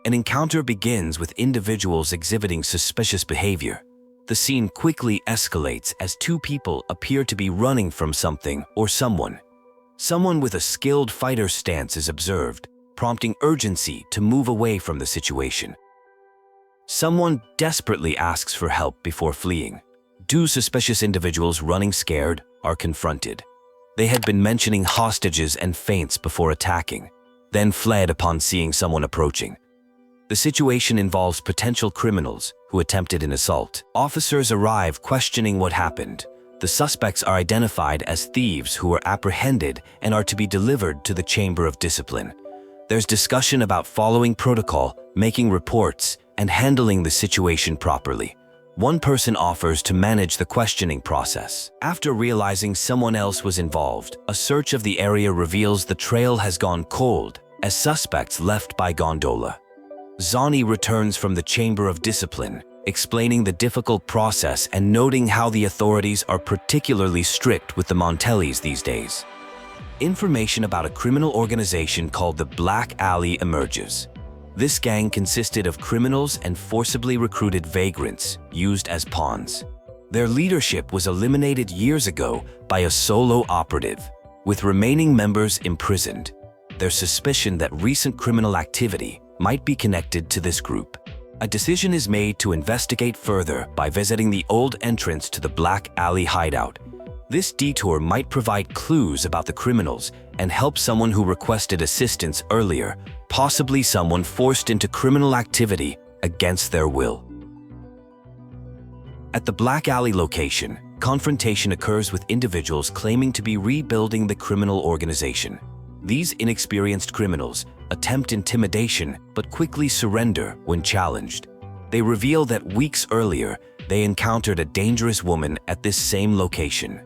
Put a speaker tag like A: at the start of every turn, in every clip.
A: An encounter begins with individuals exhibiting suspicious behavior. The scene quickly escalates as two people appear to be running from something or someone. Someone with a skilled fighter stance is observed, prompting urgency to move away from the situation. Someone desperately asks for help before fleeing. Two suspicious individuals running scared are confronted. They had been mentioning hostages and feints before attacking, then fled upon seeing someone approaching. The situation involves potential criminals who attempted an assault. Officers arrive questioning what happened. The suspects are identified as thieves who were apprehended and are to be delivered to the Chamber of Discipline. There's discussion about following protocol, making reports, and handling the situation properly. One person offers to manage the questioning process. After realizing someone else was involved, a search of the area reveals the trail has gone cold as suspects left by gondola. Zani returns from the Chamber of Discipline, explaining the difficult process and noting how the authorities are particularly strict with the Montellis these days. Information about a criminal organization called the Black Alley emerges. This gang consisted of criminals and forcibly recruited vagrants used as pawns. Their leadership was eliminated years ago by a solo operative, with remaining members imprisoned. There's suspicion that recent criminal activity might be connected to this group. A decision is made to investigate further by visiting the old entrance to the Black Alley hideout. This detour might provide clues about the criminals and help someone who requested assistance earlier, possibly someone forced into criminal activity against their will. At the Black Alley location, confrontation occurs with individuals claiming to be rebuilding the criminal organization. These inexperienced criminals attempt intimidation but quickly surrender when challenged. They reveal that weeks earlier, they encountered a dangerous woman at this same location.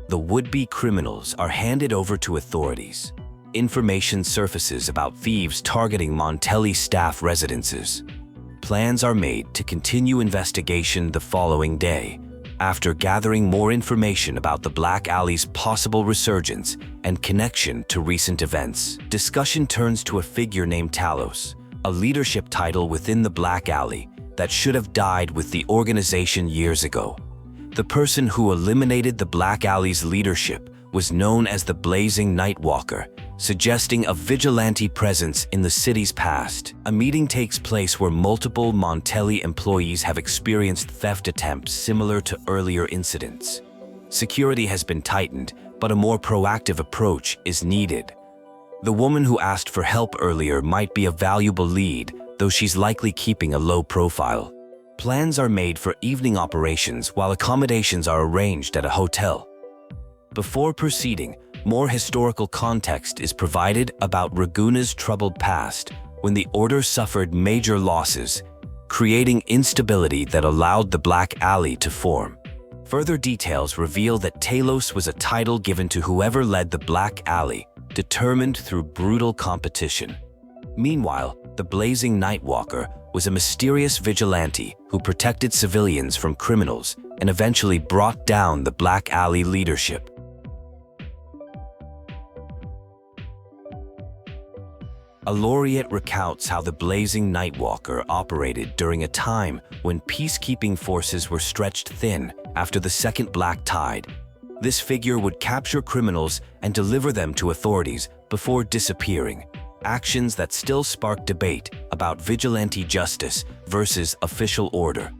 A: The would-be criminals are handed over to authorities. Information surfaces about thieves targeting Montelli staff residences. Plans are made to continue investigation the following day. After gathering more information about the Black Alley's possible resurgence and connection to recent events, discussion turns to a figure named Talos, a leadership title within the Black Alley that should have died with the organization years ago. The person who eliminated the Black Alley's leadership was known as the Blazing Nightwalker, suggesting a vigilante presence in the city's past. A meeting takes place where multiple Montelli employees have experienced theft attempts similar to earlier incidents. Security has been tightened, but a more proactive approach is needed. The woman who asked for help earlier might be a valuable lead, though she's likely keeping a low profile. Plans are made for evening operations while accommodations are arranged at a hotel. Before proceeding, more historical context is provided about Raguna's troubled past when the Order suffered major losses, creating instability that allowed the Black Alley to form. Further details reveal that Talos was a title given to whoever led the Black Alley, determined through brutal competition. Meanwhile, the Blazing Nightwalker was a mysterious vigilante who protected civilians from criminals and eventually brought down the Black Alley leadership. A laureate recounts how the Blazing Nightwalker operated during a time when peacekeeping forces were stretched thin after the Second Black Tide. This figure would capture criminals and deliver them to authorities before disappearing, actions that still spark debate about vigilante justice versus official order.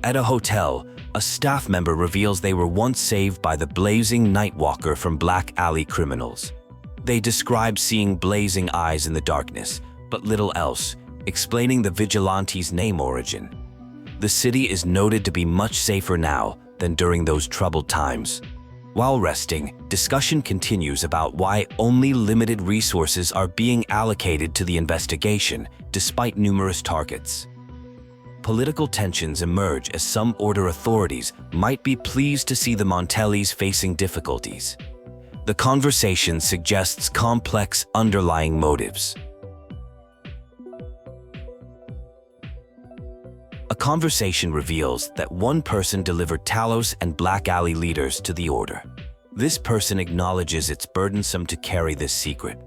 A: At a hotel, a staff member reveals they were once saved by the Blazing Nightwalker from Black Alley criminals. They describe seeing blazing eyes in the darkness, but little else, explaining the vigilante's name origin. The city is noted to be much safer now than during those troubled times. While resting, discussion continues about why only limited resources are being allocated to the investigation, despite numerous targets. Political tensions emerge as some Order authorities might be pleased to see the Montellis facing difficulties. The conversation suggests complex underlying motives. A conversation reveals that one person delivered Talos and Black Alley leaders to the Order. This person acknowledges it's burdensome to carry this secret.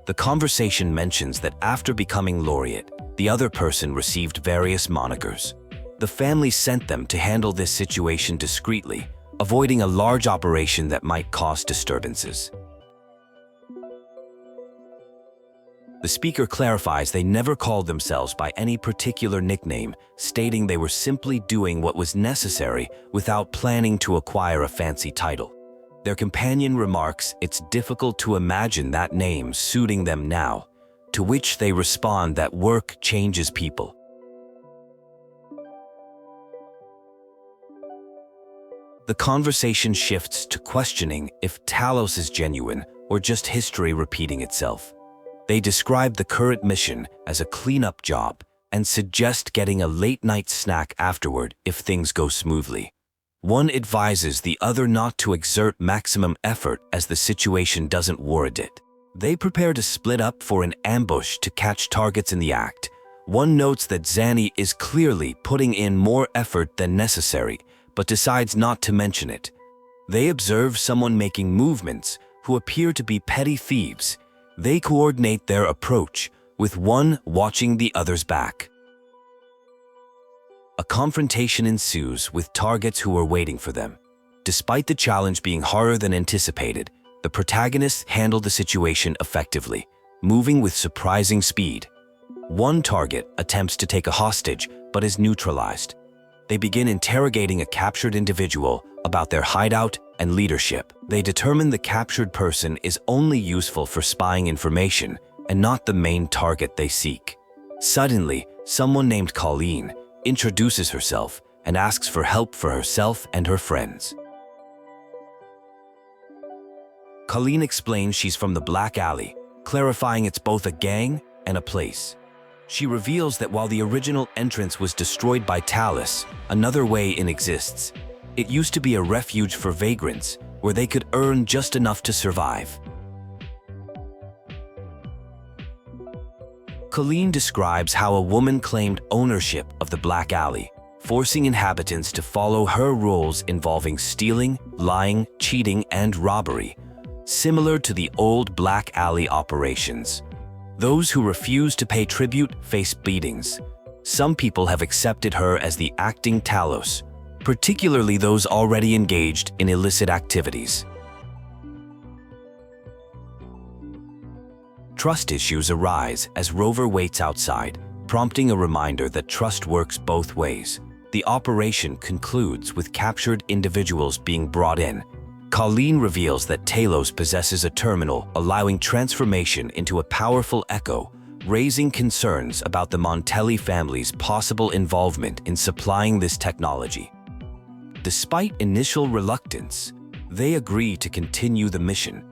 A: The conversation mentions that after becoming laureate, the other person received various monikers. The family sent them to handle this situation discreetly, avoiding a large operation that might cause disturbances. The speaker clarifies they never called themselves by any particular nickname, stating they were simply doing what was necessary without planning to acquire a fancy title. Their companion remarks it's difficult to imagine that name suiting them now, to which they respond that work changes people. The conversation shifts to questioning if Talos is genuine or just history repeating itself. They describe the current mission as a cleanup job and suggest getting a late-night snack afterward if things go smoothly. One advises the other not to exert maximum effort as the situation doesn't warrant it. They prepare to split up for an ambush to catch targets in the act. One notes that Zani is clearly putting in more effort than necessary, but decides not to mention it. They observe someone making movements who appear to be petty thieves. They coordinate their approach, with one watching the other's back. A confrontation ensues with targets who are waiting for them. Despite the challenge being harder than anticipated, the protagonists handle the situation effectively, moving with surprising speed. One target attempts to take a hostage, but is neutralized. They begin interrogating a captured individual about their hideout and leadership. They determine the captured person is only useful for spying information and not the main target they seek. Suddenly, someone named Colleen introduces herself and asks for help for herself and her friends. Colleen explains she's from the Black Alley, clarifying it's both a gang and a place. She reveals that while the original entrance was destroyed by Talos, another way in exists. It used to be a refuge for vagrants, where they could earn just enough to survive. Colleen describes how a woman claimed ownership of the Black Alley, forcing inhabitants to follow her rules involving stealing, lying, cheating, and robbery, similar to the old Black Alley operations. Those who refuse to pay tribute face beatings. Some people have accepted her as the acting Talos, particularly those already engaged in illicit activities. Trust issues arise as Rover waits outside, prompting a reminder that trust works both ways. The operation concludes with captured individuals being brought in. Colleen reveals that Talos possesses a terminal allowing transformation into a powerful echo, raising concerns about the Montelli family's possible involvement in supplying this technology. Despite initial reluctance, they agree to continue the mission.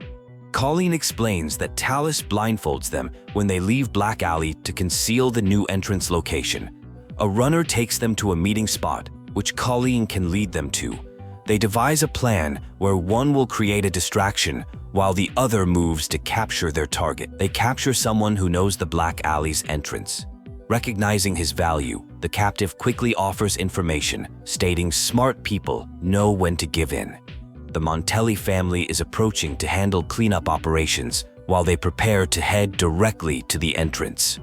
A: Colleen explains that Talos blindfolds them when they leave Black Alley to conceal the new entrance location. A runner takes them to a meeting spot, which Colleen can lead them to. They devise a plan where one will create a distraction while the other moves to capture their target. They capture someone who knows the Black Alley's entrance. Recognizing his value, the captive quickly offers information, stating smart people know when to give in. The Montelli family is approaching to handle cleanup operations while they prepare to head directly to the entrance.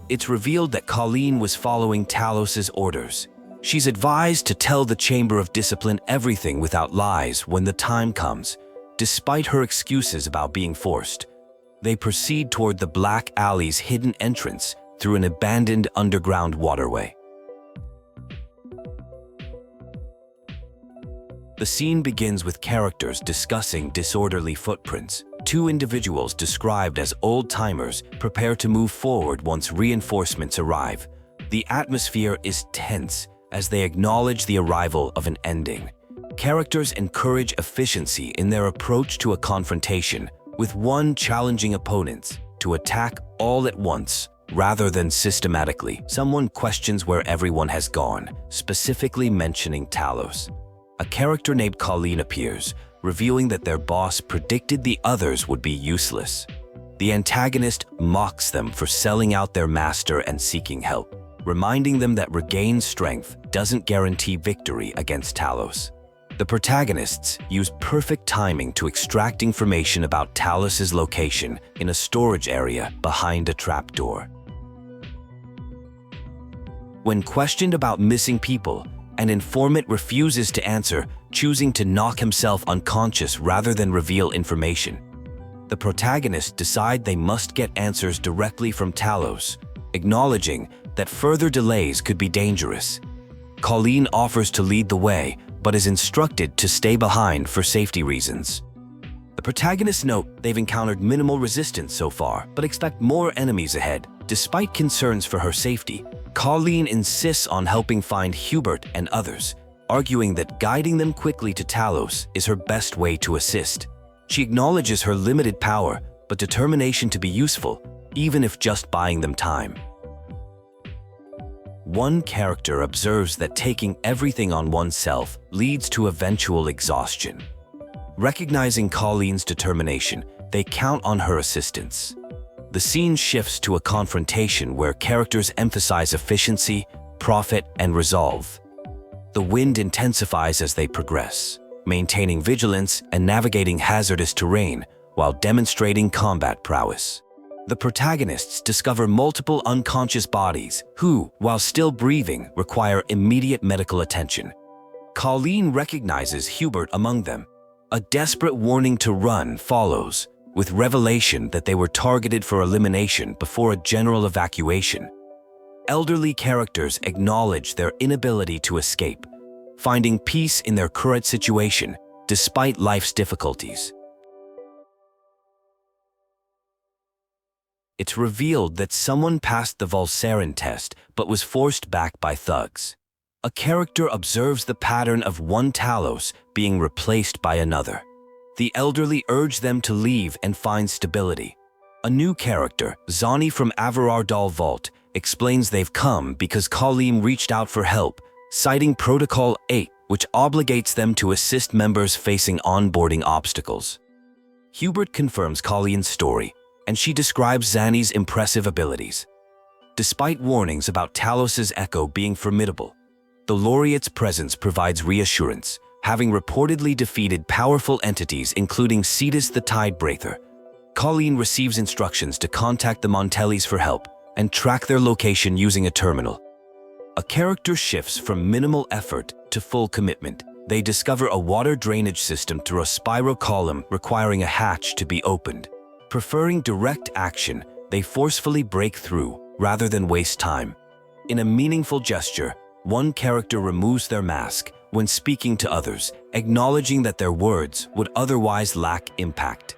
A: It's revealed that Colleen was following Talos's orders. She's advised to tell the Chamber of Discipline everything without lies when the time comes. Despite her excuses about being forced, they proceed toward the Black Alley's hidden entrance through an abandoned underground waterway. The scene begins with characters discussing disorderly footprints. Two individuals described as old-timers prepare to move forward once reinforcements arrive. The atmosphere is tense as they acknowledge the arrival of an ending. Characters encourage efficiency in their approach to a confrontation, with one challenging opponents to attack all at once rather than systematically. Someone questions where everyone has gone, specifically mentioning Talos. A character named Colleen appears, revealing that their boss predicted the others would be useless. The antagonist mocks them for selling out their master and seeking help, reminding them that regained strength doesn't guarantee victory against Talos. The protagonists use perfect timing to extract information about Talos's location in a storage area behind a trapdoor. When questioned about missing people, an informant refuses to answer, choosing to knock himself unconscious rather than reveal information. The protagonists decide they must get answers directly from Talos, acknowledging that further delays could be dangerous. Colleen offers to lead the way, but is instructed to stay behind for safety reasons. The protagonists note they've encountered minimal resistance so far, but expect more enemies ahead. Despite concerns for her safety, Colleen insists on helping find Hubert and others, arguing that guiding them quickly to Talos is her best way to assist. She acknowledges her limited power, but determination to be useful, even if just buying them time. One character observes that taking everything on oneself leads to eventual exhaustion. Recognizing Colleen's determination, they count on her assistance. The scene shifts to a confrontation where characters emphasize efficiency, profit, and resolve. The wind intensifies as they progress, maintaining vigilance and navigating hazardous terrain while demonstrating combat prowess. The protagonists discover multiple unconscious bodies who, while still breathing, require immediate medical attention. Colleen recognizes Hubert among them. A desperate warning to run follows, with revelation that they were targeted for elimination before a general evacuation. Elderly characters acknowledge their inability to escape, finding peace in their current situation despite life's difficulties. It's revealed that someone passed the Vulsarin test but was forced back by thugs. A character observes the pattern of one Talos being replaced by another. The elderly urge them to leave and find stability. A new character, Zani from Averardal Vault, explains they've come because Colleen reached out for help, citing Protocol 8, which obligates them to assist members facing onboarding obstacles. Hubert confirms Colleen's story, and she describes Zani's impressive abilities. Despite warnings about Talos's echo being formidable, the laureate's presence provides reassurance, having reportedly defeated powerful entities including Cetus the Tidebreaker. Colleen receives instructions to contact the Montellis for help and track their location using a terminal. A character shifts from minimal effort to full commitment. They discover a water drainage system through a spiral column requiring a hatch to be opened. Preferring direct action, they forcefully break through rather than waste time. In a meaningful gesture, one character removes their mask when speaking to others, acknowledging that their words would otherwise lack impact.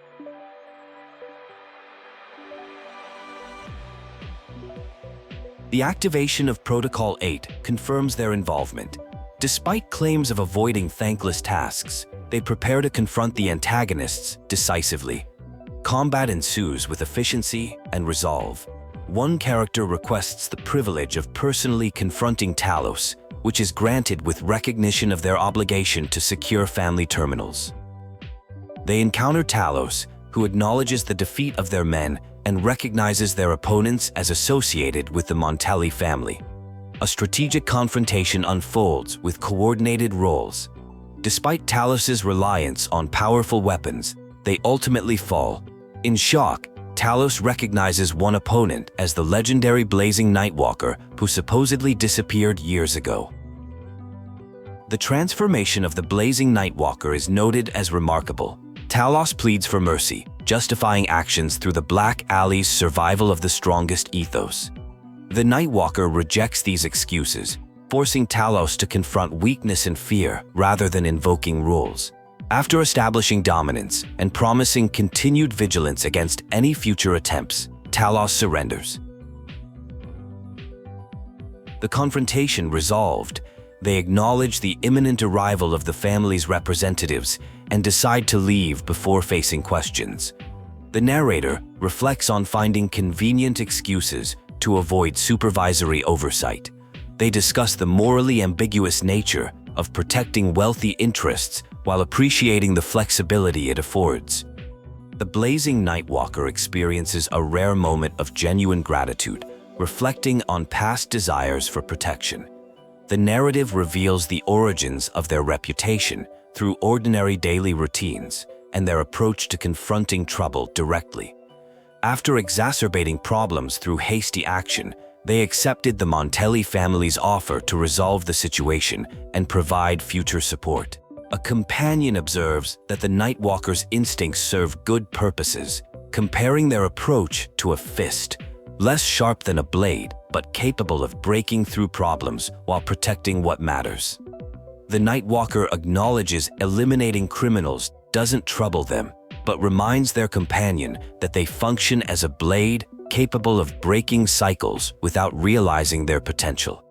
A: The activation of Protocol 8 confirms their involvement. Despite claims of avoiding thankless tasks, they prepare to confront the antagonists decisively. Combat ensues with efficiency and resolve. One character requests the privilege of personally confronting Talos, which is granted with recognition of their obligation to secure family terminals. They encounter Talos, who acknowledges the defeat of their men and recognizes their opponents as associated with the Montelli family. A strategic confrontation unfolds with coordinated roles. Despite Talos's reliance on powerful weapons, they ultimately fall. In shock, Talos recognizes one opponent as the legendary Blazing Nightwalker who supposedly disappeared years ago. The transformation of the Blazing Nightwalker is noted as remarkable. Talos pleads for mercy, justifying actions through the Black Alley's survival of the strongest ethos. The Nightwalker rejects these excuses, forcing Talos to confront weakness and fear rather than invoking rules. After establishing dominance and promising continued vigilance against any future attempts, Talos surrenders. The confrontation resolved, they acknowledge the imminent arrival of the family's representatives and decide to leave before facing questions. The narrator reflects on finding convenient excuses to avoid supervisory oversight. They discuss the morally ambiguous nature of protecting wealthy interests while appreciating the flexibility it affords. The Blazing Nightwalker experiences a rare moment of genuine gratitude, reflecting on past desires for protection. The narrative reveals the origins of their reputation through ordinary daily routines and their approach to confronting trouble directly. After exacerbating problems through hasty action, they accepted the Montelli family's offer to resolve the situation and provide future support. A companion observes that the Nightwalker's instincts serve good purposes, comparing their approach to a fist, less sharp than a blade, but capable of breaking through problems while protecting what matters. The Nightwalker acknowledges eliminating criminals doesn't trouble them, but reminds their companion that they function as a blade capable of breaking cycles without realizing their potential.